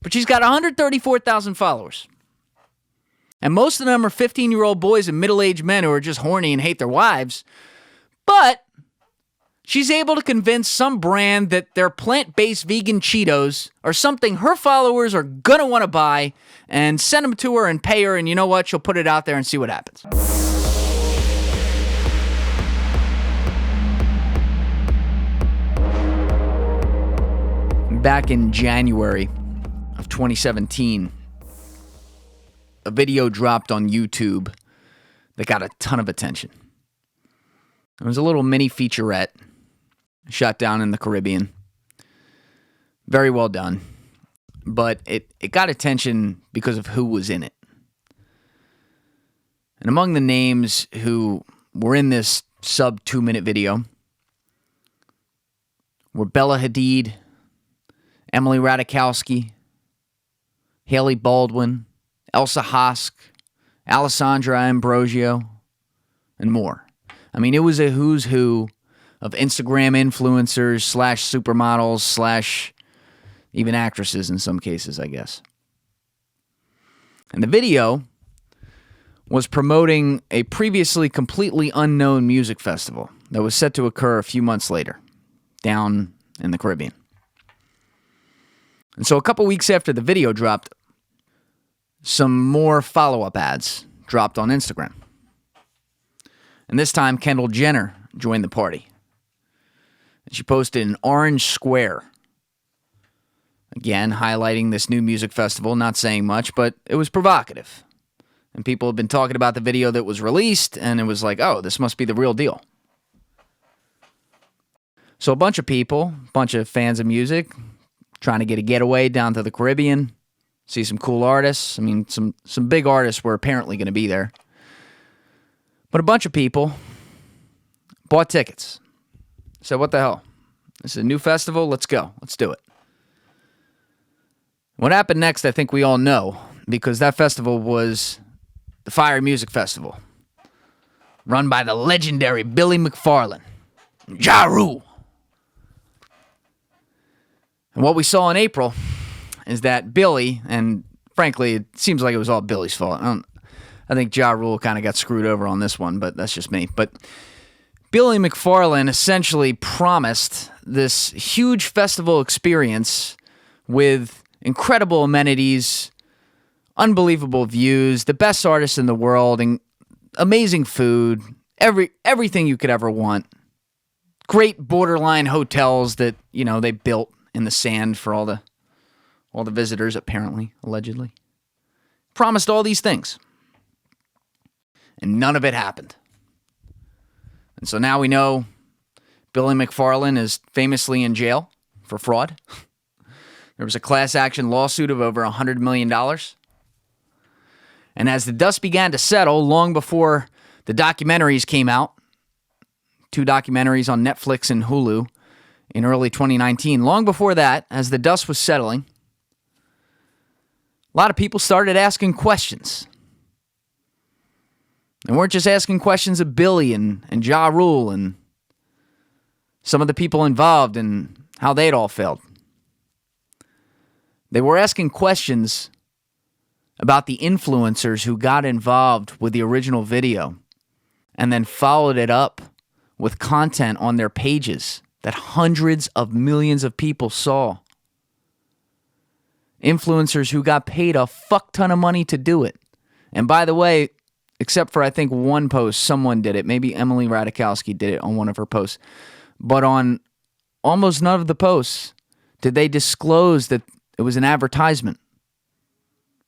But she's got 134,000 followers. And most of them are 15-year-old boys and middle-aged men who are just horny and hate their wives. But she's able to convince some brand that their plant-based vegan Cheetos are something her followers are going to want to buy, and send them to her and pay her, and you know what? She'll put it out there and see what happens. Back in January of 2017, a video dropped on YouTube that got a ton of attention. It was a little mini featurette shot down in the Caribbean. Very well done. But it got attention because of who was in it. And among the names who were in this sub 2-minute video were Bella Hadid, Emily Ratajkowski, Haley Baldwin, Elsa Hosk, Alessandra Ambrosio, and more. I mean, it was a who's who of Instagram influencers / supermodels / even actresses in some cases, I guess. And the video was promoting a previously completely unknown music festival that was set to occur a few months later, down in the Caribbean. And so a couple weeks after the video dropped, some more follow-up ads dropped on Instagram. And this time, Kendall Jenner joined the party. And she posted an orange square. Again, highlighting this new music festival, not saying much, but it was provocative. And people have been talking about the video that was released, and it was like, oh, this must be the real deal. So a bunch of people, a bunch of fans of music, trying to get a getaway down to the Caribbean, see some cool artists. I mean, some big artists were apparently going to be there. But a bunch of people bought tickets. Said, what the hell? This is a new festival. Let's go. Let's do it. What happened next, I think we all know, because that festival was the Fyre Music Festival, run by the legendary Billy McFarland, Ja Rule. And what we saw in April is that Billy, and frankly, it seems like it was all Billy's fault. I think Ja Rule kind of got screwed over on this one, but that's just me. But Billy McFarland essentially promised this huge festival experience with incredible amenities, unbelievable views, the best artists in the world, and amazing food, everything you could ever want. Great borderline hotels that, they built in the sand for all the visitors, apparently, allegedly. Promised all these things. And none of it happened. And so now we know Billy McFarland is famously in jail for fraud. There was a class action lawsuit of over $100 million. And as the dust began to settle, long before the documentaries came out, 2 documentaries on Netflix and Hulu in early 2019, long before that, as the dust was settling, a lot of people started asking questions. They weren't just asking questions of Billy and Ja Rule and some of the people involved and how they'd all failed. They were asking questions about the influencers who got involved with the original video and then followed it up with content on their pages that hundreds of millions of people saw. Influencers who got paid a fuck ton of money to do it. And by the way, except for I think one post, someone did it. Maybe Emily Ratajkowski did it on one of her posts. But on almost none of the posts did they disclose that it was an advertisement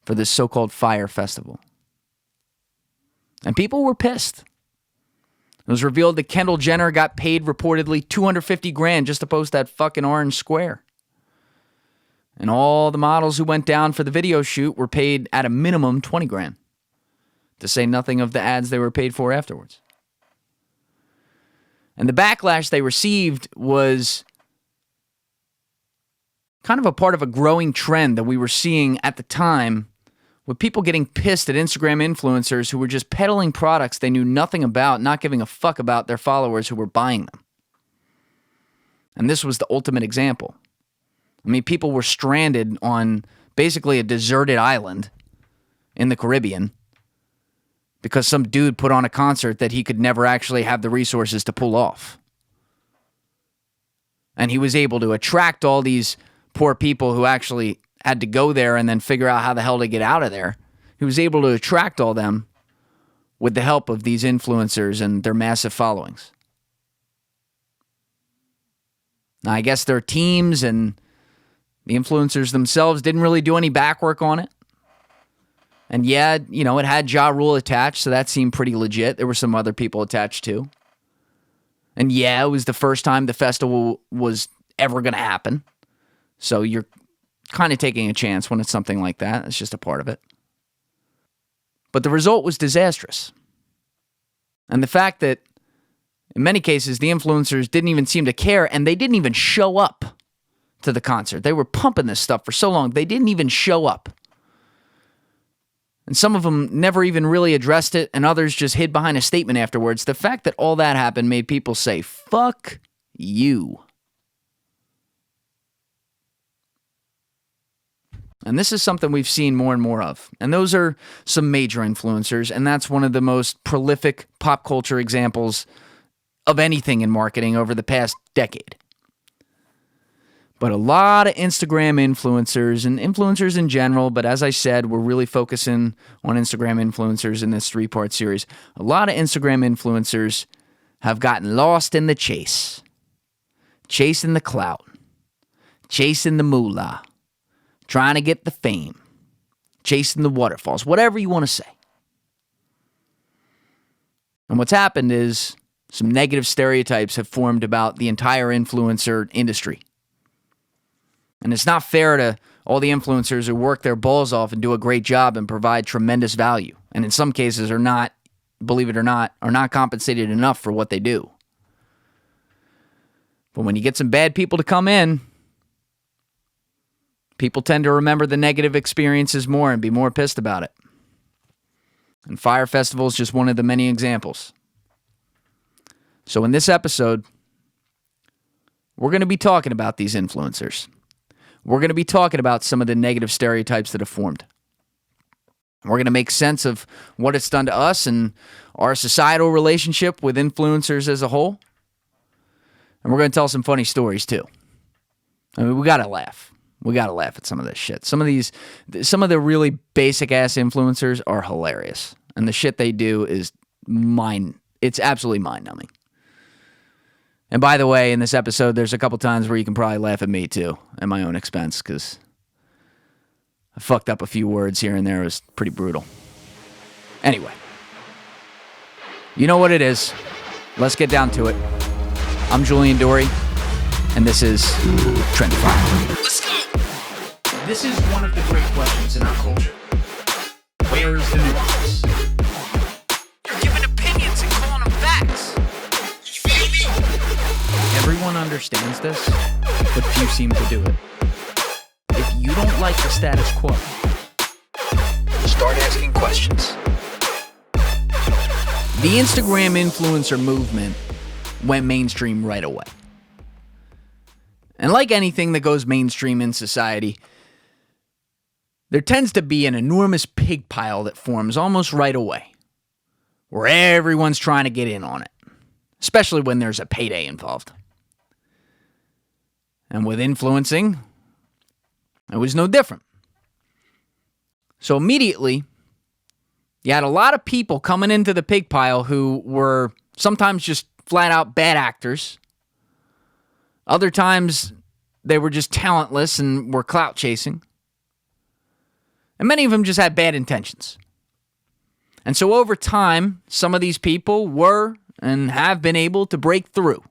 for this so-called Fyre Festival. And people were pissed. It was revealed that Kendall Jenner got paid reportedly $250,000 just to post that fucking orange square. And all the models who went down for the video shoot were paid at a minimum $20,000. To say nothing of the ads they were paid for afterwards. And the backlash they received was kind of a part of a growing trend that we were seeing at the time with people getting pissed at Instagram influencers who were just peddling products they knew nothing about, not giving a fuck about their followers who were buying them. And this was the ultimate example. I mean, people were stranded on basically a deserted island in the Caribbean because some dude put on a concert that he could never actually have the resources to pull off. And he was able to attract all these poor people who actually had to go there and then figure out how the hell to get out of there. He was able to attract all them with the help of these influencers and their massive followings. Now, I guess their teams and the influencers themselves didn't really do any back work on it. And yeah, you know, it had Ja Rule attached, so that seemed pretty legit. There were some other people attached too. And yeah, it was the first time the festival was ever going to happen. So you're kind of taking a chance when it's something like that. It's just a part of it. But the result was disastrous. And the fact that in many cases the influencers didn't even seem to care and they didn't even show up to the concert. They were pumping this stuff for so long, they didn't even show up. And some of them never even really addressed it, and others just hid behind a statement afterwards. The fact that all that happened made people say, fuck you. And this is something we've seen more and more of. And those are some major influencers, and that's one of the most prolific pop culture examples of anything in marketing over the past decade. But a lot of Instagram influencers and influencers in general, but as I said, we're really focusing on Instagram influencers in this 3-part series. A lot of Instagram influencers have gotten lost in the chase. Chasing the clout. Chasing the moolah. Trying to get the fame. Chasing the waterfalls. Whatever you want to say. And what's happened is some negative stereotypes have formed about the entire influencer industry. And it's not fair to all the influencers who work their balls off and do a great job and provide tremendous value. And in some cases are not, believe it or not, are not compensated enough for what they do. But when you get some bad people to come in, people tend to remember the negative experiences more and be more pissed about it. And Fyre Festival is just one of the many examples. So in this episode, we're going to be talking about these influencers. We're going to be talking about some of the negative stereotypes that have formed. We're going to make sense of what it's done to us and our societal relationship with influencers as a whole. And we're going to tell some funny stories too. I mean, we got to laugh. We got to laugh at some of this shit. Some of the really basic ass influencers are hilarious. And the shit they do is it's absolutely mind-numbing. And by the way, in this episode, there's a couple times where you can probably laugh at me too, at my own expense, because I fucked up a few words here and there. It was pretty brutal. Anyway, you know what it is. Let's get down to it. I'm Julian Dorey, and this is TRENDIFIER. Let's go! This is one of the great questions in our culture. Where is the nuance? You're giving opinions and calling them facts. Everyone understands this, but few seem to do it. If you don't like the status quo, start asking questions. The Instagram influencer movement went mainstream right away. And like anything that goes mainstream in society, there tends to be an enormous pig pile that forms almost right away, where everyone's trying to get in on it, especially when there's a payday involved. And with influencing, it was no different. So immediately, you had a lot of people coming into the pig pile who were sometimes just flat out bad actors. Other times, they were just talentless and were clout chasing. And many of them just had bad intentions. And so over time, some of these people were and have been able to break through.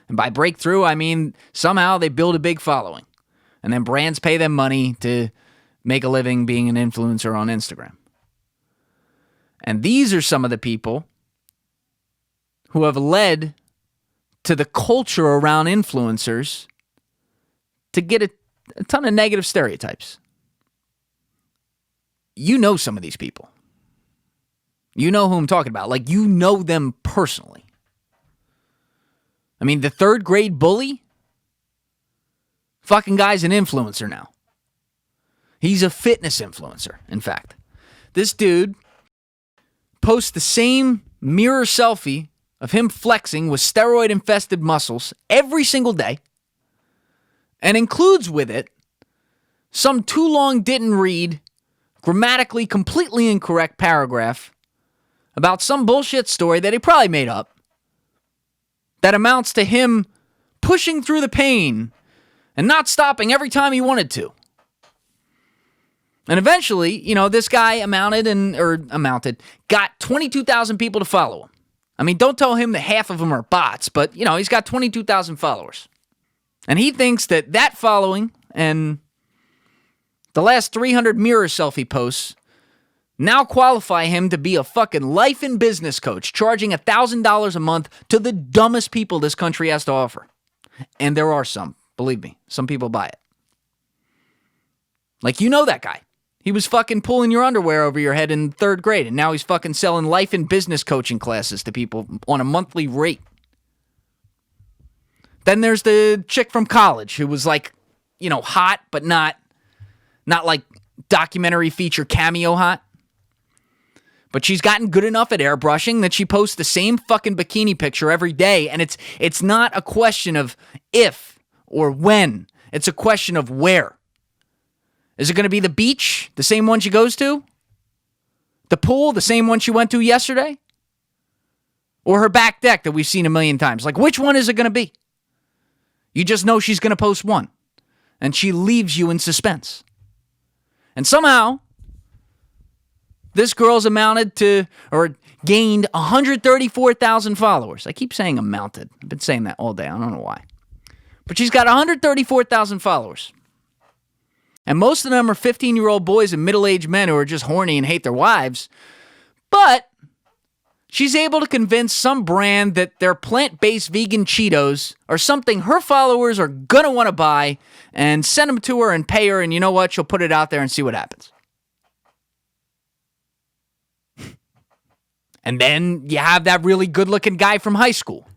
And by breakthrough, I mean somehow they build a big following. And then brands pay them money to make a living being an influencer on Instagram. And these are some of the people who have led to the culture around influencers to get a ton of negative stereotypes. You know some of these people. You know who I'm talking about. Like, you know them personally. I mean, the 3rd grade bully? Fucking guy's an influencer now. He's a fitness influencer, in fact. This dude posts the same mirror selfie of him flexing with steroid-infested muscles every single day and includes with it some too long didn't read, grammatically completely incorrect paragraph about some bullshit story that he probably made up that amounts to him pushing through the pain and not stopping every time he wanted to. And eventually, this guy got 22,000 people to follow him. I mean, don't tell him that half of them are bots, but, he's got 22,000 followers. And he thinks that following and the last 300 mirror selfie posts now qualify him to be a fucking life and business coach, charging $1,000 a month to the dumbest people this country has to offer. And there are some, believe me, some people buy it. Like, that guy. He was fucking pulling your underwear over your head in 3rd grade, and now he's fucking selling life and business coaching classes to people on a monthly rate. Then there's the chick from college who was like, hot, but not like documentary feature cameo hot. But she's gotten good enough at airbrushing that she posts the same fucking bikini picture every day, and it's not a question of if or when. It's a question of where. Is it going to be the beach, the same one she goes to? The pool, the same one she went to yesterday? Or her back deck that we've seen a million times? Like, which one is it going to be? You just know she's going to post one. And she leaves you in suspense. And somehow, this girl's amounted to, or gained 134,000 followers. I keep saying amounted. I've been saying that all day. I don't know why. But she's got 134,000 followers. And most of them are 15-year-old boys and middle-aged men who are just horny and hate their wives. But she's able to convince some brand that their plant-based vegan Cheetos are something her followers are going to want to buy and send them to her and pay her. And you know what? She'll put it out there and see what happens. And then you have that really good-looking guy from high school.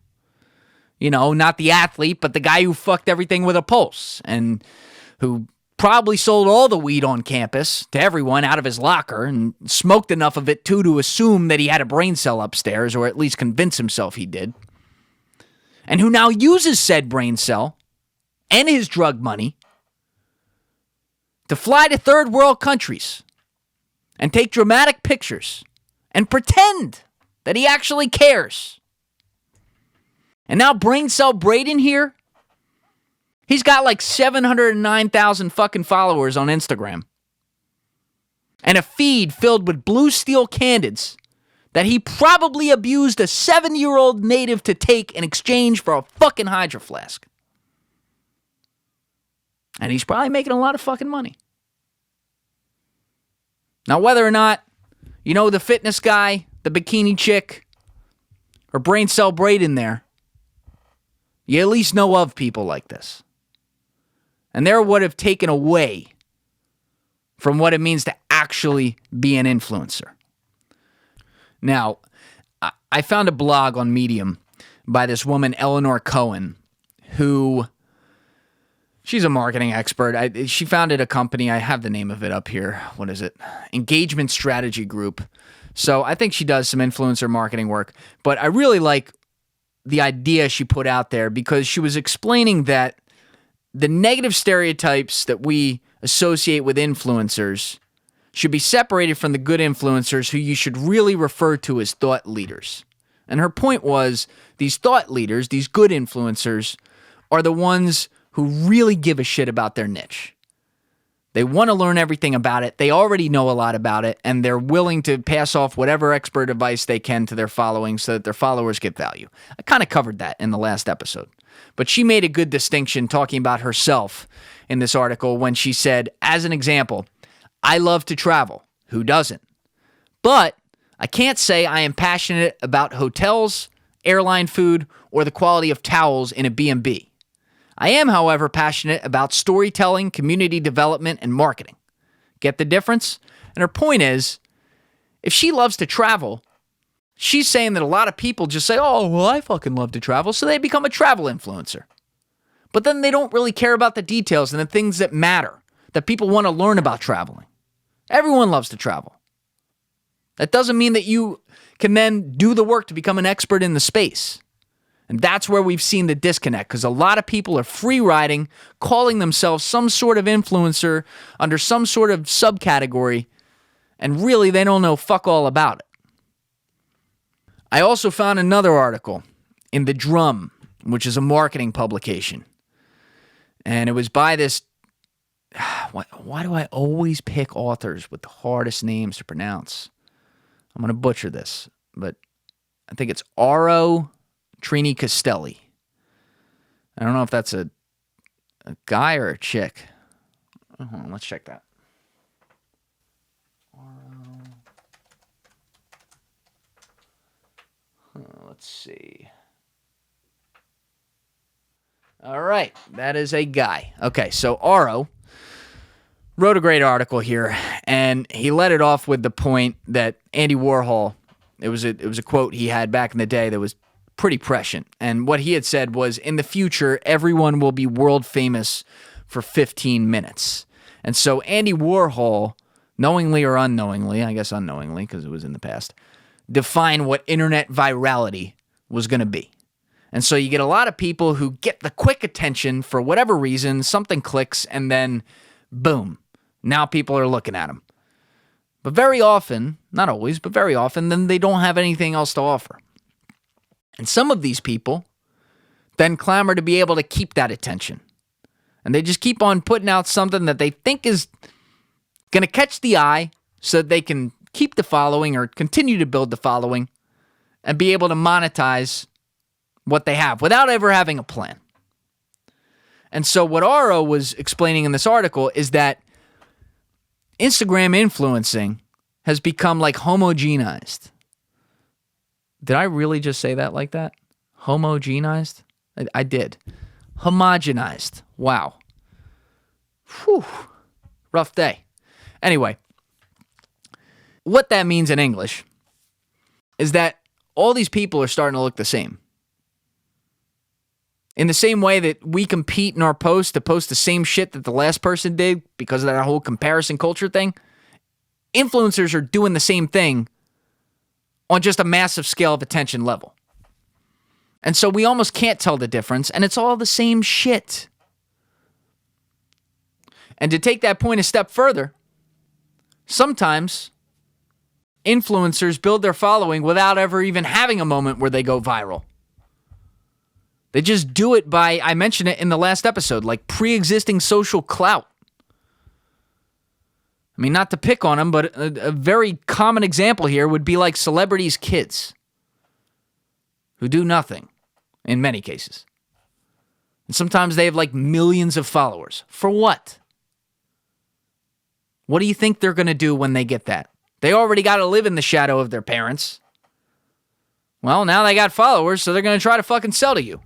Not the athlete, but the guy who fucked everything with a pulse and who probably sold all the weed on campus to everyone out of his locker and smoked enough of it, too, to assume that he had a brain cell upstairs, or at least convince himself he did. And who now uses said brain cell and his drug money to fly to third world countries and take dramatic pictures and pretend that he actually cares. And now brain cell Braden here, he's got like 709,000 fucking followers on Instagram. And a feed filled with blue steel candids that he probably abused a 7-year-old native to take in exchange for a fucking Hydro Flask. And he's probably making a lot of fucking money. Now, whether or not, the fitness guy, the bikini chick, or brain cell Braden there, you at least know of people like this. And they're what have taken away from what it means to actually be an influencer. Now, I found a blog on Medium by this woman, Eleanor Cohen, who, she's a marketing expert. She founded a company. I have the name of it up here. What is it? Engagement Strategy Group. So I think she does some influencer marketing work. But I really like the idea she put out there because she was explaining that the negative stereotypes that we associate with influencers should be separated from the good influencers who you should really refer to as thought leaders. And her point was these thought leaders, these good influencers, are the ones who really give a shit about their niche. They want to learn everything about it. They already know a lot about it, and they're willing to pass off whatever expert advice they can to their following so that their followers get value. I kind of covered that in the last episode. But she made a good distinction talking about herself in this article when she said, as an example, I love to travel. Who doesn't? But I can't say I am passionate about hotels, airline food, or the quality of towels in a B&B. I am, however, passionate about storytelling, community development, and marketing. Get the difference? And her point is, if she loves to travel, she's saying that a lot of people just say, oh, well, I fucking love to travel, so they become a travel influencer. But then they don't really care about the details and the things that matter. that people want to learn about traveling. Everyone loves to travel. That doesn't mean that you can then do the work to become an expert in the space. And that's where we've seen the disconnect, because a lot of people are free riding, calling themselves some sort of influencer under some sort of subcategory, and really they don't know fuck all about it. I also found another article in The Drum, which is a marketing publication. And it was by this... Why do I always pick authors with the hardest names to pronounce? I'm going to butcher this, but I think it's Aro Trini Castelli. I don't know if that's a guy or a chick. Hold on, let's check that. Let's see. All right, that is a guy. Okay, so Aro wrote a great article here, and he led it off with the point that Andy Warhol, it was a quote he had back in the day that was pretty prescient. And what he had said was, in the future, everyone will be world famous for 15 minutes. And so Andy Warhol, knowingly or unknowingly, I guess unknowingly because it was in the past, defined what internet virality was going to be. And so you get a lot of people who get the quick attention for whatever reason, something clicks, and then boom, now people are looking at them. But very often, not always, but very often, then they don't have anything else to offer. And some of these people then clamor to be able to keep that attention. And they just keep on putting out something that they think is going to catch the eye so that they can keep the following or continue to build the following and be able to monetize what they have without ever having a plan. And so what Aro was explaining in this article is that Instagram influencing has become like homogenized. Did I really just say that like that? Homogenized? I did. Homogenized. Wow. Whew. Rough day. Anyway, what that means in English is that all these people are starting to look the same. In the same way that we compete in our posts to post the same shit that the last person did because of that whole comparison culture thing, influencers are doing the same thing on just a massive scale of attention level. And so we almost can't tell the difference, and it's all the same shit. And to take that point a step further, sometimes influencers build their following without ever even having a moment where they go viral. They just do it by, I mentioned it in the last episode, like pre-existing social clout. I mean, not to pick on them, but a very common example here would be like celebrities' kids who do nothing in many cases. And sometimes they have like millions of followers. For what? What do you think they're going to do when they get that? They already got to live in the shadow of their parents. Well, now they got followers, so they're going to try to fucking sell to you.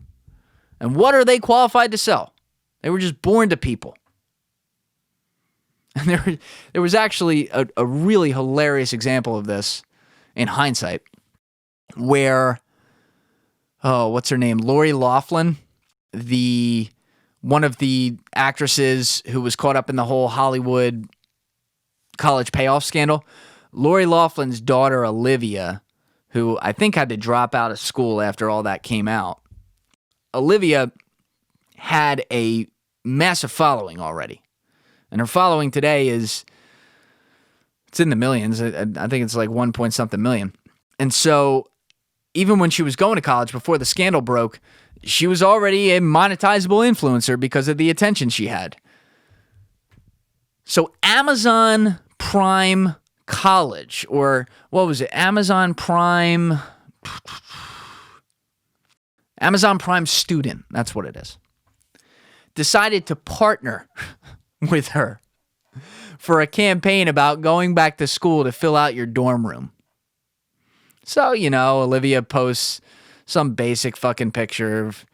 And what are they qualified to sell? They were just born to people. And there was actually a really hilarious example of this in hindsight where, what's her name? Lori Loughlin, one of the actresses who was caught up in the whole Hollywood college payoff scandal. Lori Loughlin's daughter, Olivia, who I think had to drop out of school after all that came out. Olivia had a massive following already. And her following today it's in the millions. I think it's like 1 point something million. And so even when she was going to college before the scandal broke, she was already a monetizable influencer because of the attention she had. So Amazon Prime College, or what was it? Amazon Prime Student, that's what it is, decided to partner with her for a campaign about going back to school to fill out your dorm room. So, Olivia posts some basic fucking picture of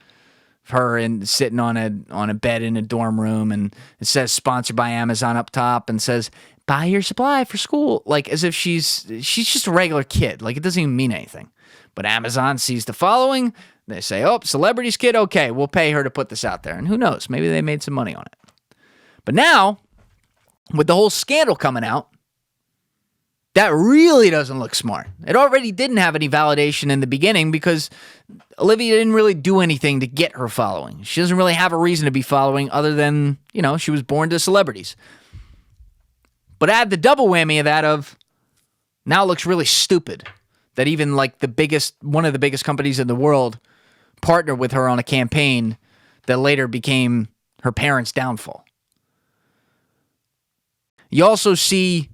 her sitting on a bed in a dorm room, and it says sponsored by Amazon up top and says, buy your supply for school. Like as if she's just a regular kid. Like it doesn't even mean anything. But Amazon sees the following. They say, oh, celebrity's kid. Okay, we'll pay her to put this out there. And who knows? Maybe they made some money on it. But now, with the whole scandal coming out, that really doesn't look smart. It already didn't have any validation in the beginning because Olivia didn't really do anything to get her following. She doesn't really have a reason to be following other than, she was born to celebrities. But add the double whammy of that of now it looks really stupid that even like one of the biggest companies in the world partnered with her on a campaign that later became her parents' downfall. You also see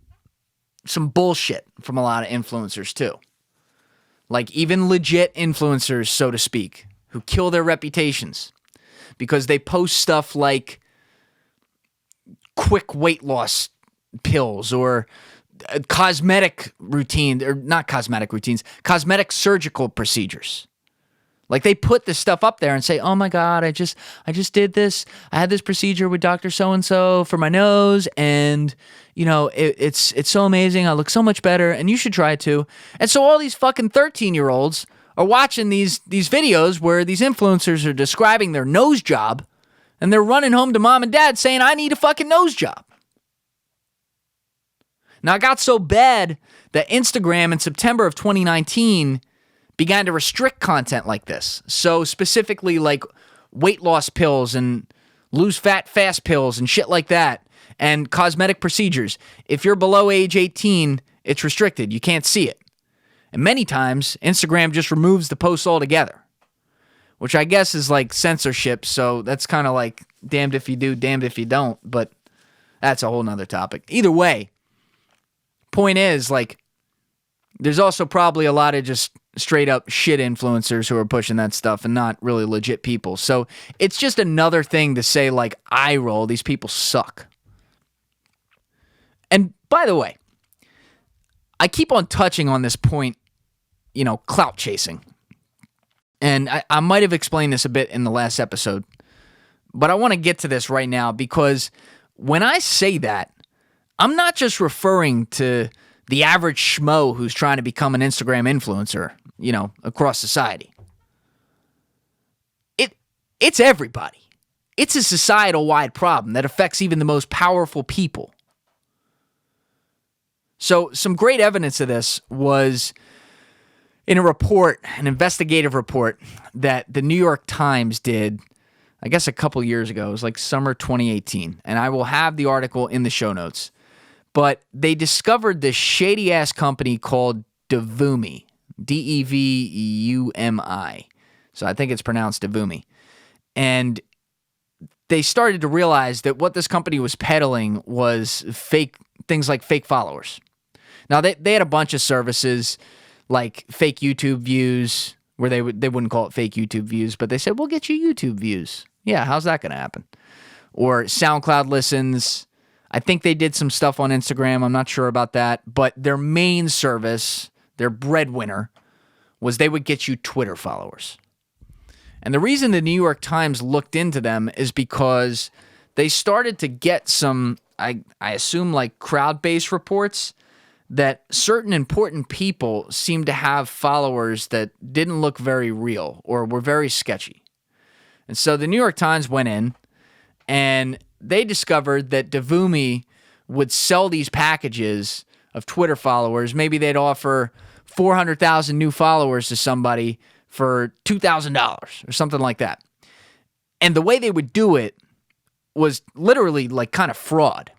some bullshit from a lot of influencers too. Like even legit influencers, so to speak, who kill their reputations because they post stuff like quick weight loss pills or cosmetic surgical procedures. Like they put this stuff up there and say, "Oh my God, I just did this. I had this procedure with Dr. So-and-so for my nose and it's so amazing. I look so much better and you should try it too." And so all these fucking 13-year-olds are watching these videos where these influencers are describing their nose job and they're running home to mom and dad saying, "I need a fucking nose job." Now, it got so bad that Instagram in September of 2019 began to restrict content like this. So specifically like weight loss pills and lose fat fast pills and shit like that and cosmetic procedures. If you're below age 18, it's restricted. You can't see it. And many times, Instagram just removes the posts altogether, which I guess is like censorship. So that's kind of like damned if you do, damned if you don't. But that's a whole nother topic. Either way, point is, like, there's also probably a lot of just straight up shit influencers who are pushing that stuff and not really legit people. So it's just another thing to say, like, eye roll. These people suck. And by the way, I keep on touching on this point, clout chasing. And I might have explained this a bit in the last episode, but I want to get to this right now because when I say that, I'm not just referring to the average schmo who's trying to become an Instagram influencer, across society. It's everybody. It's a societal-wide problem that affects even the most powerful people. So some great evidence of this was in a report, an investigative report that the New York Times did, I guess a couple years ago. It was like summer 2018. And I will have the article in the show notes. But they discovered this shady-ass company called Devumi, Devumi. So I think it's pronounced Devumi. And they started to realize that what this company was peddling was fake things like fake followers. Now, they had a bunch of services like fake YouTube views, where they wouldn't call it fake YouTube views, but they said, we'll get you YouTube views. Yeah, how's that going to happen? Or SoundCloud listens. I think they did some stuff on Instagram. I'm not sure about that. But their main service, their breadwinner, was they would get you Twitter followers. And the reason the New York Times looked into them is because they started to get some, I assume, like crowd-based reports that certain important people seemed to have followers that didn't look very real or were very sketchy. And so the New York Times went in and they discovered that Devumi would sell these packages of Twitter followers. Maybe they'd offer 400,000 new followers to somebody for $2,000 or something like that. And the way they would do it was literally like kind of fraud.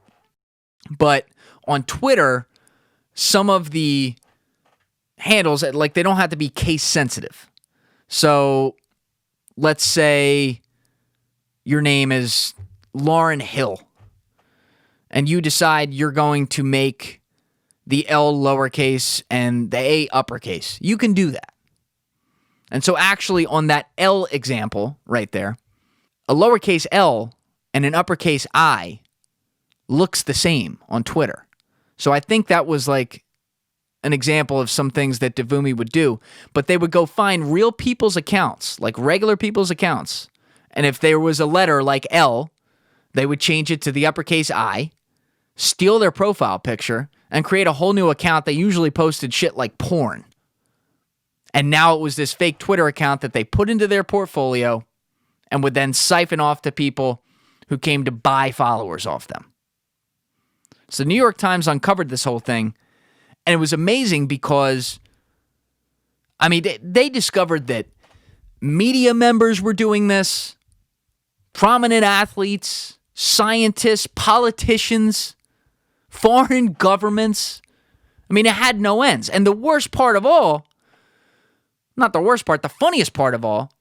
But on Twitter, some of the handles, like, they don't have to be case sensitive. So let's say your name is Lauren Hill and you decide you're going to make the L lowercase and the A uppercase. You can do that. And so actually on that L example right there, a lowercase L and an uppercase I looks the same on Twitter. So I think that was like an example of some things that Devumi would do. But they would go find real people's accounts, like regular people's accounts. And if there was a letter like L, they would change it to the uppercase I, steal their profile picture, and create a whole new account that usually posted shit like porn. And now it was this fake Twitter account that they put into their portfolio and would then siphon off to people who came to buy followers off them. So the New York Times uncovered this whole thing, and it was amazing because, I mean, they discovered that media members were doing this, prominent athletes, scientists, politicians, foreign governments. I mean, it had no ends. And the worst part of all, not the worst part, the funniest part of all,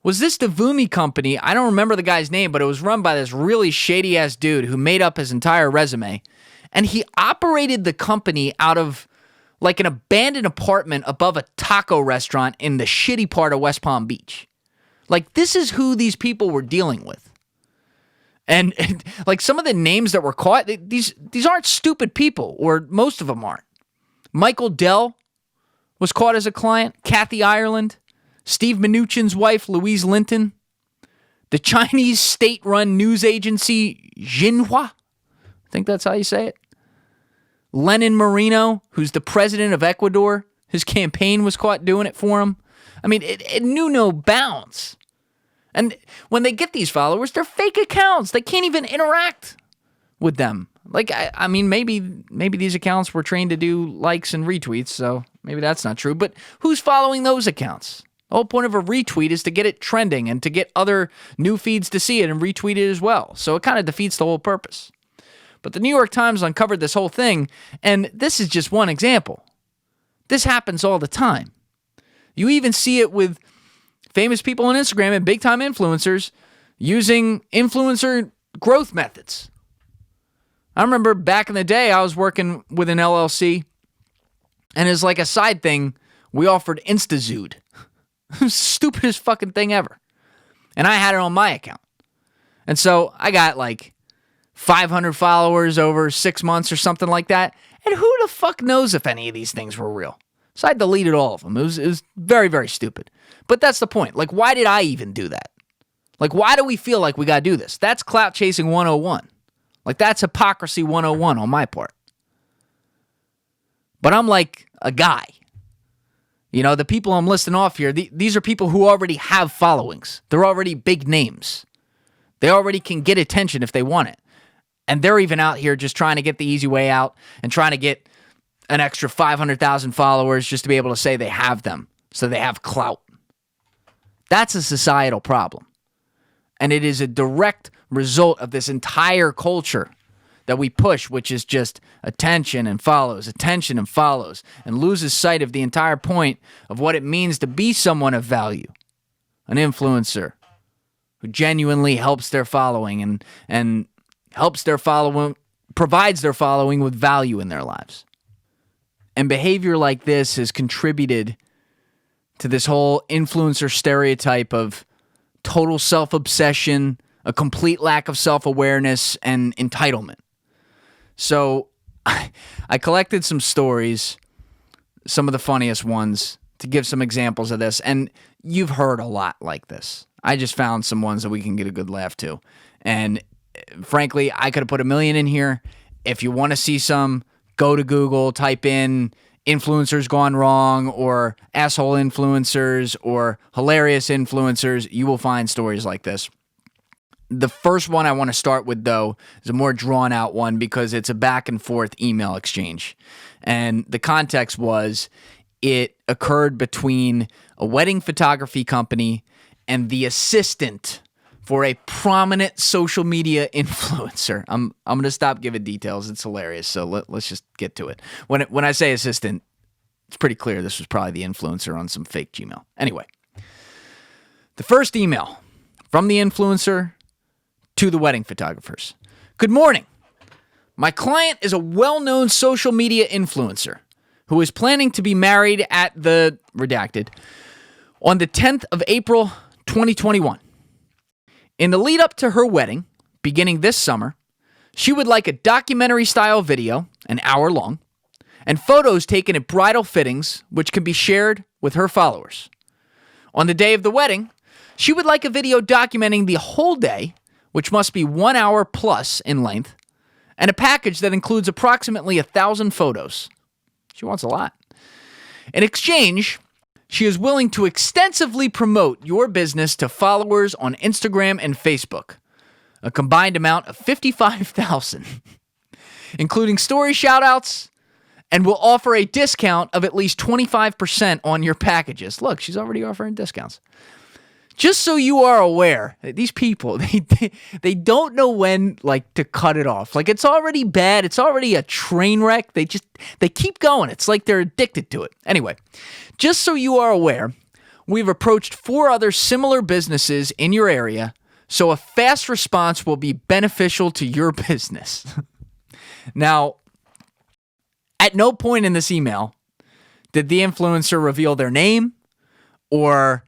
was this Devumi company. I don't remember the guy's name, but it was run by this really shady-ass dude who made up his entire resume. And he operated the company out of like an abandoned apartment above a taco restaurant in the shitty part of West Palm Beach. Like, this is who these people were dealing with. And like some of the names that were caught, these aren't stupid people, or most of them aren't. Michael Dell was caught as a client. Kathy Ireland. Steve Mnuchin's wife, Louise Linton. The Chinese state-run news agency, Xinhua. I think that's how you say it. Lenin Moreno, who's the president of Ecuador. His campaign was caught doing it for him. I mean, it knew no bounds. And when they get these followers, they're fake accounts. They can't even interact with them. Like, I mean, maybe these accounts were trained to do likes and retweets, so maybe that's not true. But who's following those accounts? The whole point of a retweet is to get it trending and to get other new feeds to see it and retweet it as well. So it kind of defeats the whole purpose. But the New York Times uncovered this whole thing, and this is just one example. This happens all the time. You even see it with famous people on Instagram and big-time influencers using influencer growth methods. I remember back in the day, I was working with an LLC, and as like a side thing, we offered InstaZood. Stupidest fucking thing ever. And I had it on my account. And so I got like 500 followers over 6 months or something like that. And who the fuck knows if any of these things were real? So I deleted all of them. It was very, very stupid. But that's the point. Like, why did I even do that? Like, why do we feel like we got to do this? That's clout chasing 101. Like, that's hypocrisy 101 on my part. But I'm like a guy. You know, the people I'm listing off here, these are people who already have followings. They're already big names. They already can get attention if they want it. And they're even out here just trying to get the easy way out and trying to get an extra 500,000 followers just to be able to say they have them, so they have clout. That's a societal problem. And it is a direct result of this entire culture that we push, which is just attention and follows, and loses sight of the entire point of what it means to be someone of value, an influencer who genuinely helps their following and helps their following, provides their following with value in their lives. And behavior like this has contributed to this whole influencer stereotype of total self-obsession, a complete lack of self-awareness, and entitlement. So I collected some stories, some of the funniest ones, to give some examples of this. And you've heard a lot like this. I just found some ones that we can get a good laugh to. And frankly, I could have put 1 million in here. If you want to see some, go to Google, type in influencers gone wrong or asshole influencers or hilarious influencers. You will find stories like this. The first one I want to start with, though, is a more drawn-out one because it's a back-and-forth email exchange. And the context was it occurred between a wedding photography company and the assistant for a prominent social media influencer. I'm going to stop giving details. It's hilarious, so let's just get to it. When I say assistant, it's pretty clear this was probably the influencer on some fake Gmail. Anyway, the first email from the influencer to the wedding photographers. Good morning. My client is a well-known social media influencer who is planning to be married at the redacted on the 10th of April, 2021. In the lead up to her wedding, beginning this summer, she would like a documentary-style video, an hour long, and photos taken at bridal fittings, which can be shared with her followers. On the day of the wedding, she would like a video documenting the whole day, which must be 1 hour plus in length, and a package that includes approximately 1,000 photos. She wants a lot. In exchange, she is willing to extensively promote your business to followers on Instagram and Facebook, a combined amount of 55,000. including story shoutouts, and will offer a discount of at least 25% on your packages. Look, she's already offering discounts. Just so you are aware, these people, they don't know when, like, to cut it off. Like, it's already bad. It's already a train wreck. They keep going. It's like they're addicted to it. Anyway, just so you are aware, we've approached 4 other similar businesses in your area, so a fast response will be beneficial to your business. Now, at no point in this email did the influencer reveal their name or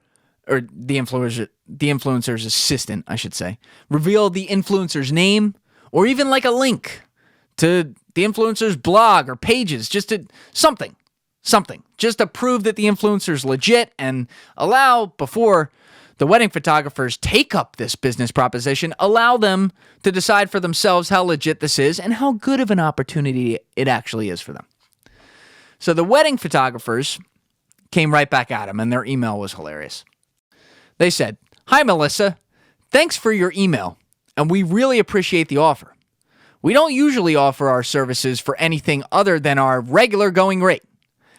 the influencer's assistant, I should say, reveal the influencer's name or even like a link to the influencer's blog or pages, just to something, just to prove that the influencer's legit and allow, before the wedding photographers take up this business proposition, allow them to decide for themselves how legit this is and how good of an opportunity it actually is for them. So the wedding photographers came right back at him, and their email was hilarious. They said, "Hi, Melissa. Thanks for your email, and we really appreciate the offer. We don't usually offer our services for anything other than our regular going rate.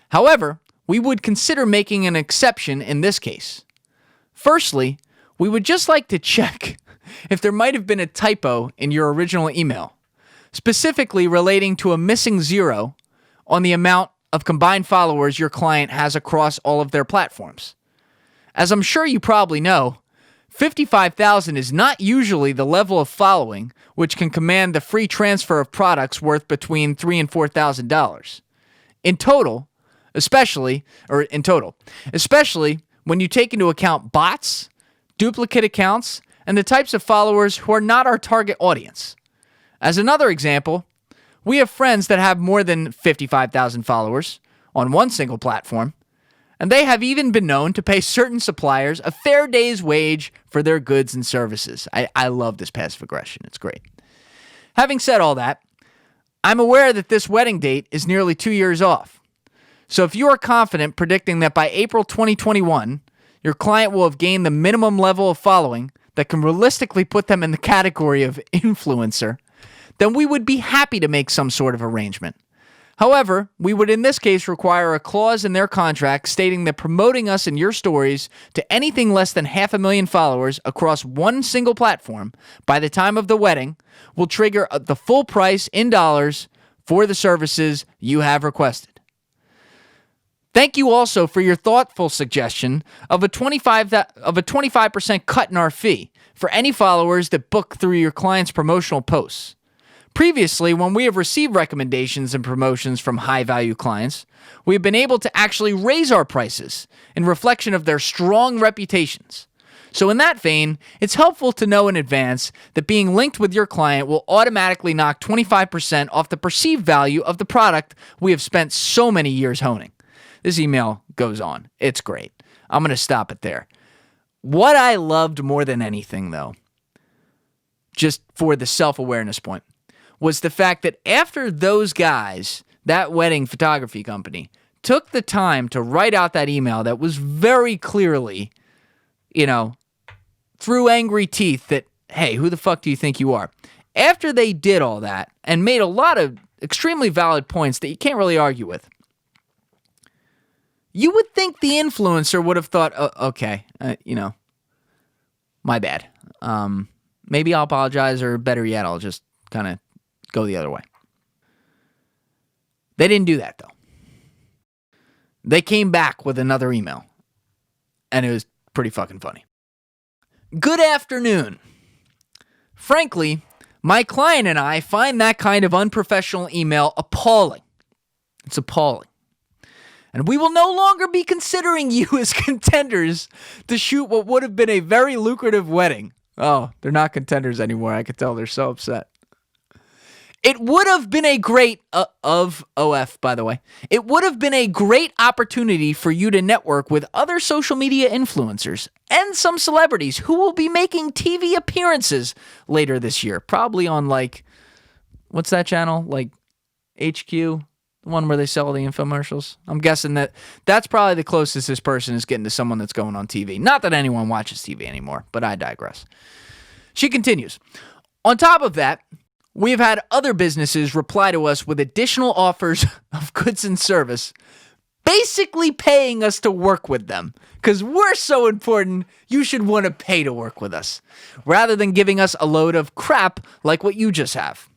However, we would consider making an exception in this case. Firstly, we would just like to check if there might have been a typo in your original email, specifically relating to a missing 0 on the amount of combined followers your client has across all of their platforms. As I'm sure you probably know, 55,000 is not usually the level of following which can command the free transfer of products worth between $3,000 and $4,000. Especially when you take into account bots, duplicate accounts, and the types of followers who are not our target audience. As another example, we have friends that have more than 55,000 followers on one single platform, and they have even been known to pay certain suppliers a fair day's wage for their goods and services." I love this passive aggression. It's great. Having said all that, I'm aware that this wedding date is nearly 2 years off. So if you are confident predicting that by April 2021, your client will have gained the minimum level of following that can realistically put them in the category of influencer, then we would be happy to make some sort of arrangement. However, we would in this case require a clause in their contract stating that promoting us in your stories to anything less than 500,000 followers across one single platform by the time of the wedding will trigger the full price in dollars for the services you have requested. Thank you also for your thoughtful suggestion of a 25% cut in our fee for any followers that book through your client's promotional posts. Previously, when we have received recommendations and promotions from high-value clients, we have been able to actually raise our prices in reflection of their strong reputations. So in that vein, it's helpful to know in advance that being linked with your client will automatically knock 25% off the perceived value of the product we have spent so many years honing. This email goes on. It's great. I'm going to stop it there. What I loved more than anything, though, just for the self-awareness point, was the fact that after those guys, that wedding photography company, took the time to write out that email that was very clearly, through angry teeth that, hey, who the fuck do you think you are? After they did all that and made a lot of extremely valid points that you can't really argue with, you would think the influencer would have thought, okay, my bad. Maybe I'll apologize, or better yet, I'll just kind of go the other way. They didn't do that, though. They came back with another email, and it was pretty fucking funny. "Good afternoon. Frankly, my client and I find that kind of unprofessional email appalling. It's appalling. And we will no longer be considering you as contenders to shoot what would have been a very lucrative wedding." Oh, they're not contenders anymore. I could tell they're so upset. "It would have been a great, by the way, it would have been a great opportunity for you to network with other social media influencers and some celebrities who will be making TV appearances later this year. Probably on, what's that channel? HQ? The one where they sell the infomercials? I'm guessing that's probably the closest this person is getting to someone that's going on TV. Not that anyone watches TV anymore, but I digress." She continues, "On top of that, We have had other businesses reply to us with additional offers of goods and service, basically paying us to work with them. Because we're so important, you should want to pay to work with us, rather than giving us a load of crap like what you just have.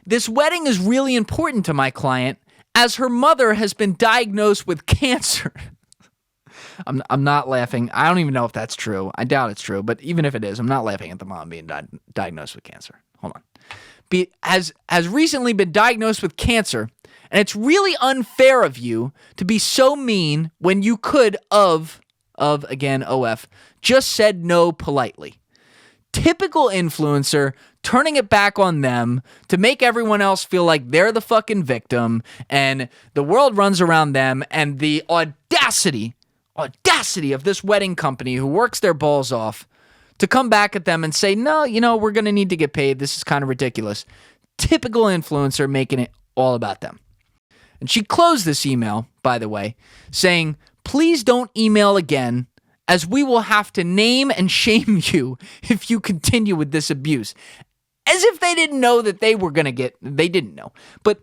This wedding is really important to my client, as her mother has been diagnosed with cancer. I'm not laughing. I don't even know if that's true. I doubt it's true, but even if it is, I'm not laughing at the mom being diagnosed with cancer. Hold on. Has recently been diagnosed with cancer, and it's really unfair of you to be so mean when you could again, OF, just said no politely. Typical influencer turning it back on them to make everyone else feel like they're the fucking victim and the world runs around them, and the audacity of this wedding company who works their balls off to come back at them and say, no, we're going to need to get paid. This is kind of ridiculous. Typical influencer making it all about them. And she closed this email, by the way, saying, please don't email again, as we will have to name and shame you if you continue with this abuse. As if they didn't know that they didn't know. But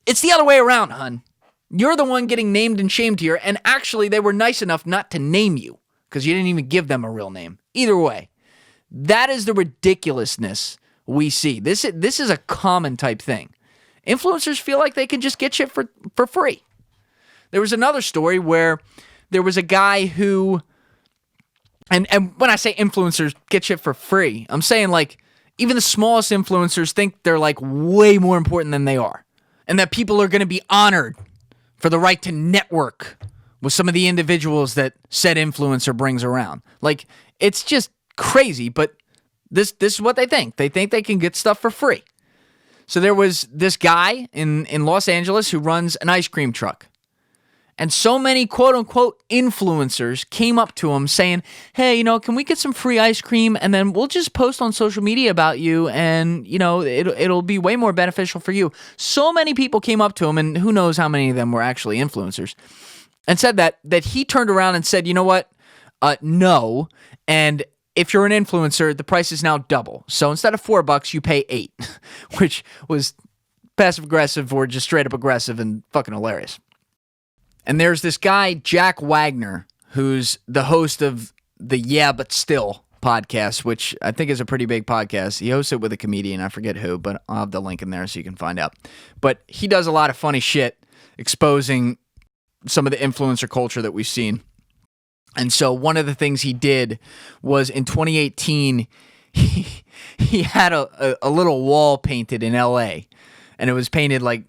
it's the other way around, hun. You're the one getting named and shamed here, and actually they were nice enough not to name you, because you didn't even give them a real name. Either way, that is the ridiculousness we see. This is a common type thing. Influencers feel like they can just get shit for free. There was another story where there was a guy who, and when I say influencers get shit for free, I'm saying like even the smallest influencers think they're like way more important than they are, and that people are going to be honored for the right to network with some of the individuals that said influencer brings around. Like, it's just crazy, but this is what they think. They think they can get stuff for free. So there was this guy in Los Angeles who runs an ice cream truck. And so many quote-unquote influencers came up to him saying, hey, can we get some free ice cream, and then we'll just post on social media about you, and, it'll be way more beneficial for you. So many people came up to him, and who knows how many of them were actually influencers, and said that he turned around and said, you know what? No. And if you're an influencer, the price is now double. So instead of $4, you pay $8, which was passive-aggressive or just straight-up aggressive and fucking hilarious. And there's this guy, Jack Wagner, who's the host of the Yeah But Still podcast, which I think is a pretty big podcast. He hosts it with a comedian, I forget who, but I'll have the link in there so you can find out. But he does a lot of funny shit exposing some of the influencer culture that we've seen. And so one of the things he did was in 2018, he had a little wall painted in LA, and it was painted like,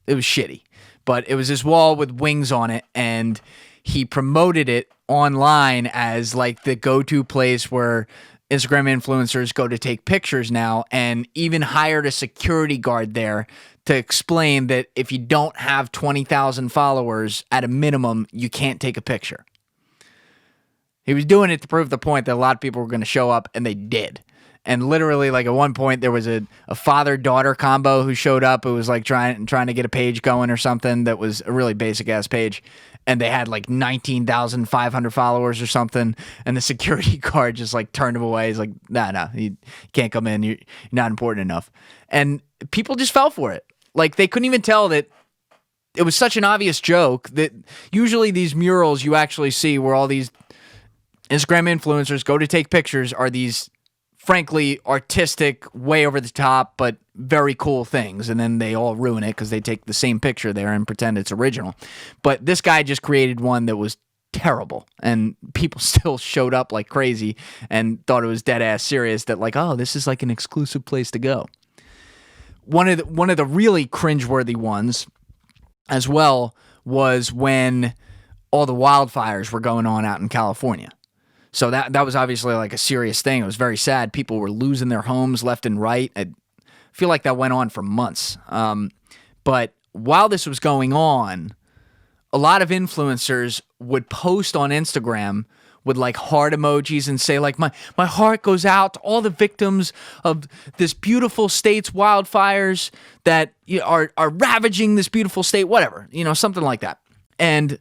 it was shitty. But it was this wall with wings on it, and he promoted it online as like the go-to place where Instagram influencers go to take pictures now, and even hired a security guard there to explain that if you don't have 20,000 followers at a minimum, you can't take a picture. He was doing it to prove the point that a lot of people were going to show up, and they did. And literally, like at one point, there was a father-daughter combo who showed up. It was like trying to get a page going or something that was a really basic-ass page. And they had like 19,500 followers or something. And the security guard just like turned him away. He's like, nah, you can't come in. You're not important enough. And people just fell for it. Like they couldn't even tell that it was such an obvious joke that usually these murals you actually see where all these Instagram influencers go to take pictures are these frankly artistic, way over the top, but very cool things. And then they all ruin it because they take the same picture there and pretend it's original. But this guy just created one that was terrible, and people still showed up like crazy and thought it was dead ass serious, that like, oh, this is like an exclusive place to go. One of the really cringeworthy ones as well was when all the wildfires were going on out in California. So that was obviously like a serious thing. It was very sad. People were losing their homes left and right. I feel like that went on for months. But while this was going on, a lot of influencers would post on Instagram with like heart emojis and say like, my heart goes out to all the victims of this beautiful state's wildfires that are ravaging this beautiful state, whatever, something like that. And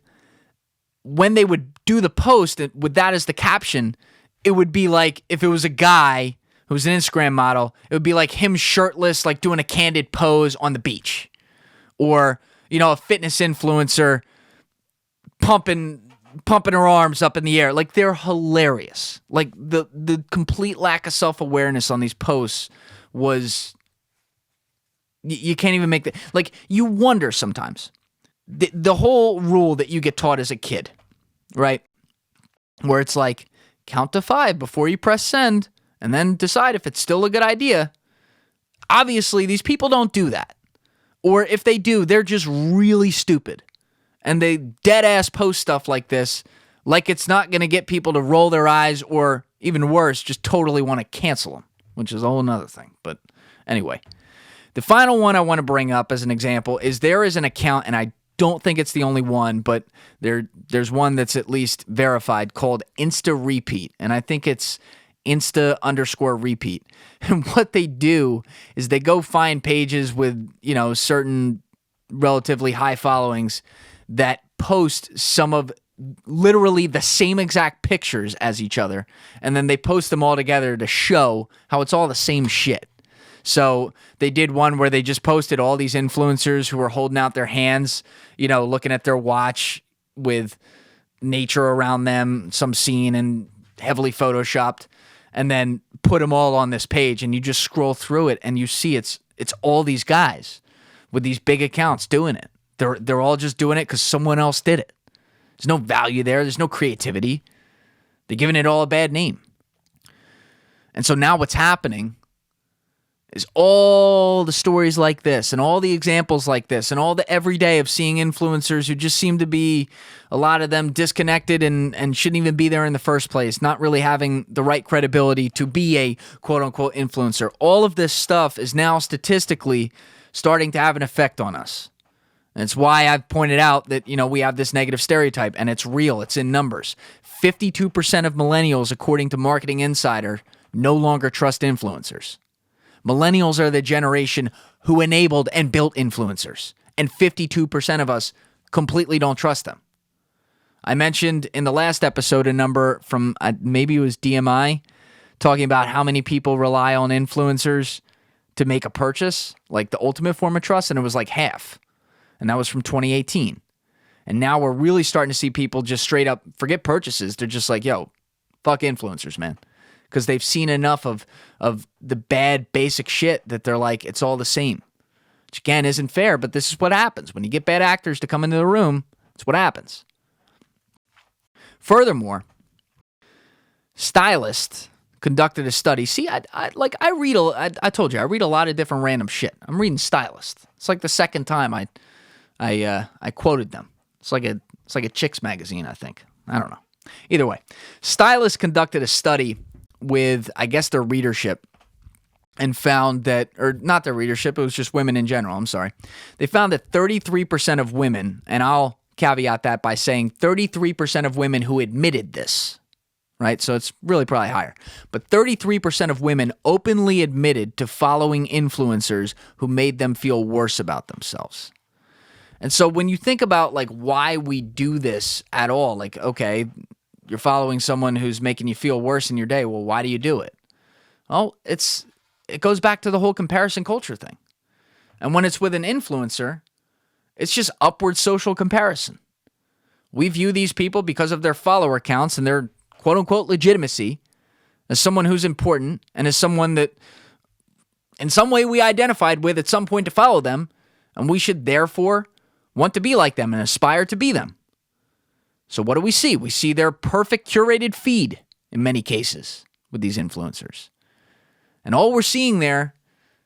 when they would do the post with that as the caption, it would be like if it was a guy who's an Instagram model, it would be like him shirtless, like doing a candid pose on the beach. Or, a fitness influencer pumping her arms up in the air. Like, they're hilarious. Like, the complete lack of self-awareness on these posts was... You can't even make the... Like, you wonder sometimes. The whole rule that you get taught as a kid, right? Where it's like, count to 5 before you press send, and then decide if it's still a good idea. Obviously, these people don't do that. Or if they do, they're just really stupid. And they dead-ass post stuff like this, like it's not going to get people to roll their eyes, or even worse, just totally want to cancel them, which is a whole nother thing. But anyway, the final one I want to bring up as an example is there is an account, and I don't think it's the only one, but there's one that's at least verified called Insta Repeat, and I think it's Insta_repeat. And what they do is they go find pages with, certain relatively high followings that post some of literally the same exact pictures as each other, and then they post them all together to show how it's all the same shit. So they did one where they just posted all these influencers who were holding out their hands, looking at their watch with nature around them, some scene, and heavily photoshopped, and then put them all on this page, and you just scroll through it, and you see it's all these guys with these big accounts doing it. They're all just doing it because someone else did it. There's no value there. There's no creativity. They're giving it all a bad name. And so now what's happening is all the stories like this and all the examples like this and all the everyday of seeing influencers who just seem to be, a lot of them, disconnected and shouldn't even be there in the first place, not really having the right credibility to be a quote-unquote influencer. All of this stuff is now statistically starting to have an effect on us. And it's why I've pointed out that, we have this negative stereotype, and it's real. It's in numbers. 52% of millennials, according to Marketing Insider, no longer trust influencers. Millennials are the generation who enabled and built influencers, and 52% of us completely don't trust them. I mentioned in the last episode a number from maybe it was DMI talking about how many people rely on influencers to make a purchase, like the ultimate form of trust, and it was like half. And that was from 2018. And now we're really starting to see people just straight up forget purchases. They're just like, yo, fuck influencers, man. Because they've seen enough of the bad basic shit that they're like, it's all the same. Which again isn't fair, but this is what happens. When you get bad actors to come into the room, it's what happens. Furthermore, stylists conducted a study. See, I told you, I read a lot of different random shit. I'm reading Stylist. It's like the second time I quoted them. It's like a chicks magazine, I think. I don't know. Either way, Stylist conducted a study with, I guess, their readership, and found that, or not their readership, it was just women in general, I'm sorry. They found that 33% of women, and I'll caveat that by saying 33% of women who admitted this, right? So it's really probably higher. But 33% of women openly admitted to following influencers who made them feel worse about themselves. And so when you think about like why we do this at all, like, okay, you're following someone who's making you feel worse in your day. Well, why do you do it? Well, it goes back to the whole comparison culture thing. And when it's with an influencer, it's just upward social comparison. We view these people because of their follower counts and their quote-unquote legitimacy as someone who's important and as someone that in some way we identified with at some point to follow them, and we should therefore want to be like them and aspire to be them. So what do we see? We see their perfect curated feed in many cases with these influencers. And all we're seeing there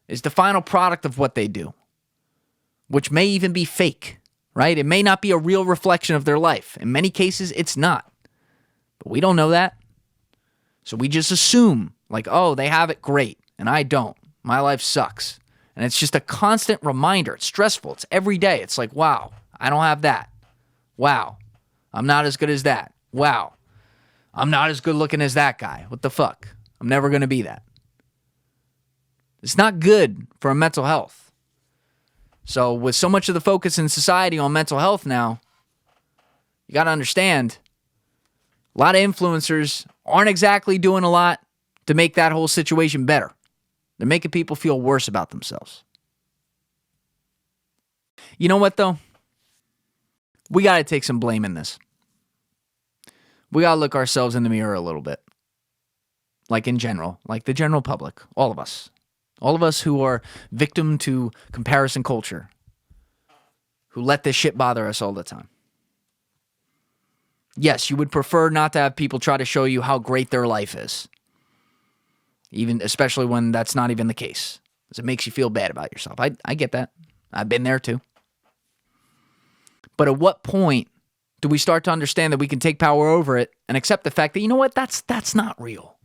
is the final product of what they do, which may even be fake, right? It may not be a real reflection of their life. In many cases, it's not. But we don't know that. So we just assume, like, oh, they have it great, and I don't. My life sucks. And it's just a constant reminder. It's stressful. It's every day. It's like, wow, I don't have that. Wow, I'm not as good as that. Wow, I'm not as good looking as that guy. What the fuck? I'm never going to be that. It's not good for our mental health. So with so much of the focus in society on mental health now, you got to understand, a lot of influencers aren't exactly doing a lot to make that whole situation better. They're making people feel worse about themselves. You know what, though? We got to take some blame in this. We got to look ourselves in the mirror a little bit. Like in general, like the general public, all of us. All of us who are victim to comparison culture, who let this shit bother us all the time. Yes, you would prefer not to have people try to show you how great their life is. Even, especially when that's not even the case. Because it makes you feel bad about yourself. I get that. I've been there too. But at what point do we start to understand that we can take power over it and accept the fact that, you know what, that's not real?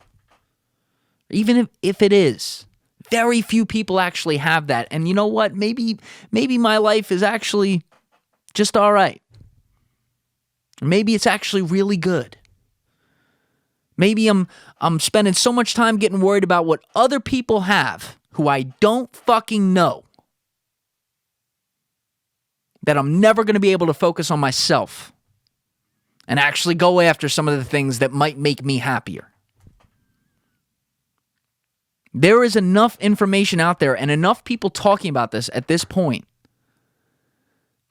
Even if it is. Very few people actually have that. And you know what? Maybe my life is actually just all right. Maybe it's actually really good. Maybe I'm spending so much time getting worried about what other people have who I don't fucking know that I'm never going to be able to focus on myself and actually go after some of the things that might make me happier. There is enough information out there and enough people talking about this at this point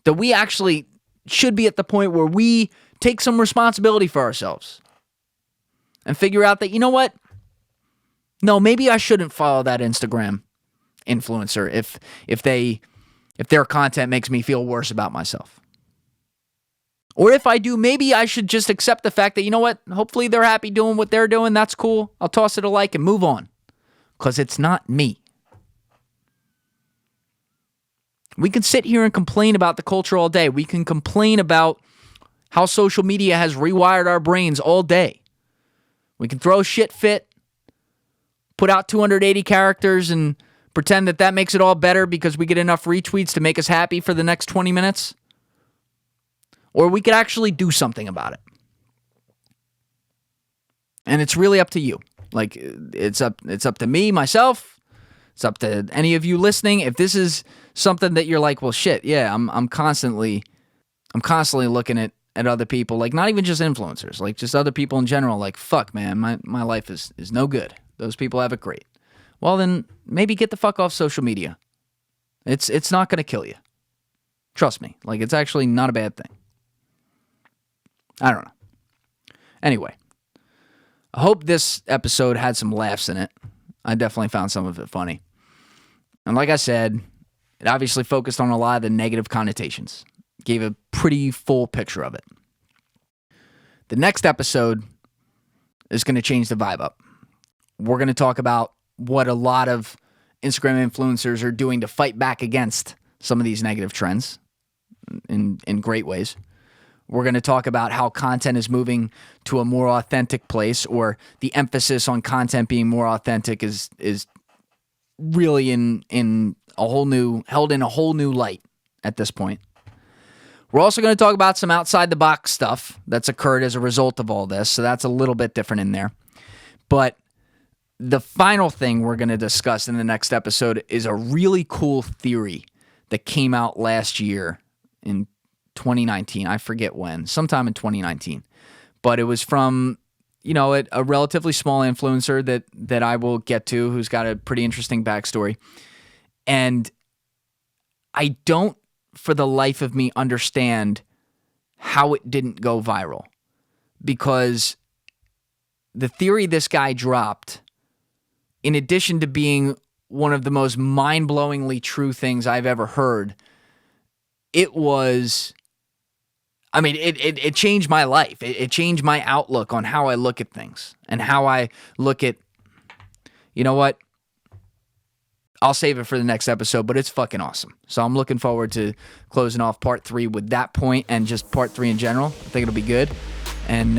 that we actually should be at the point where we take some responsibility for ourselves and figure out that, you know what? No, maybe I shouldn't follow that Instagram influencer if their content makes me feel worse about myself. Or if I do, maybe I should just accept the fact that, you know what? Hopefully they're happy doing what they're doing. That's cool. I'll toss it a like and move on. Because it's not me. We can sit here and complain about the culture all day. We can complain about how social media has rewired our brains all day. We can throw shit fit, put out 280 characters and pretend that makes it all better because we get enough retweets to make us happy for the next 20 minutes. Or we could actually do something about it. And it's really up to you. Like, it's up to me, myself. It's up to any of you listening. If this is something that you're like, well, shit, yeah, I'm constantly looking at other people, like not even just influencers, like just other people in general, like, fuck, man, my life is no good. Those people have it great. Well, then maybe get the fuck off social media. It's not going to kill you. Trust me. Like, it's actually not a bad thing. I don't know. Anyway. I hope this episode had some laughs in it. I definitely found some of it funny. And like I said, it obviously focused on a lot of the negative connotations. Gave a pretty full picture of it. The next episode is going to change the vibe up. We're going to talk about what a lot of Instagram influencers are doing to fight back against some of these negative trends in great ways. We're going to talk about how content is moving to a more authentic place, or the emphasis on content being more authentic is really held in a whole new light at this point. We're also going to talk about some outside the box stuff that's occurred as a result of all this, so that's a little bit different in there. But the final thing we're going to discuss in the next episode is a really cool theory that came out last year in 2019. I forget when. Sometime in 2019. But it was from, a relatively small influencer that I will get to, who's got a pretty interesting backstory. And I don't, for the life of me, understand how it didn't go viral. Because the theory this guy dropped, in addition to being one of the most mind-blowingly true things I've ever heard, it was... it changed my life. It changed my outlook on how I look at things and how I look at, you know what? I'll save it for the next episode, but it's fucking awesome. So I'm looking forward to closing off part 3 with that point and just part 3 in general. I think it'll be good. And,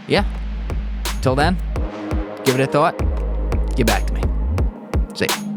yeah. Till then, give it a thought. Get back to me. See ya.